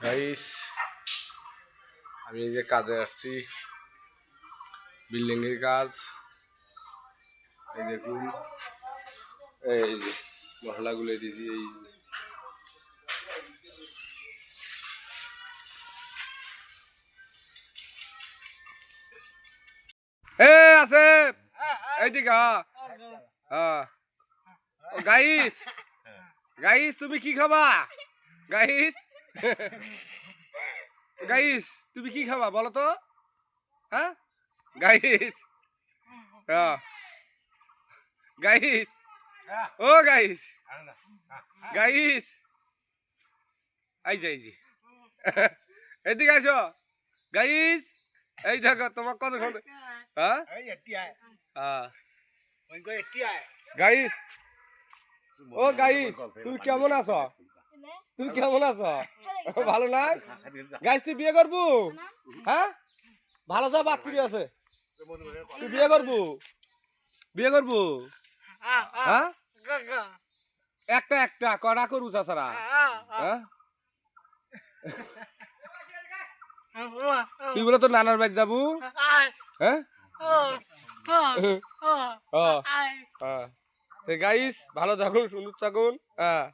Guys আমি এই যে কাজে আসছি, বিল্ডিং এর কাজ। এই দেখুন, এই যে মশলাগুলো দিয়েছি। এই আছে এইদিকে। হ্যাঁ গাইস, গাইস তুমি কি খাবা? গাইস গাইস তুমি কি খাবা বলো তো? হ্যাঁ গাইস, হ্যাঁ গাইস, ও গাইস, গাইস এই যে এদিকে আসো গাইস। এই দেখো তোমার কত সুন্দর। হ্যাঁ গাইস, ও গাইস তুমি কেমন আছো? তুমি কেমন আছো? ভালো না গাইস? তুই বিয়ে করবো? হ্যাঁ ভালো যা বাকি আছে, তুই বিয়ে করবো? বিয়ে করবো? হ্যাঁ একটা একটা কড়া করু ছাড়া। হ্যাঁ তুই বলে তো নানার বাড়ি যাবো। হ্যাঁ গাইস ভালো থাকুন, সুন্দর থাকুন। হ্যাঁ।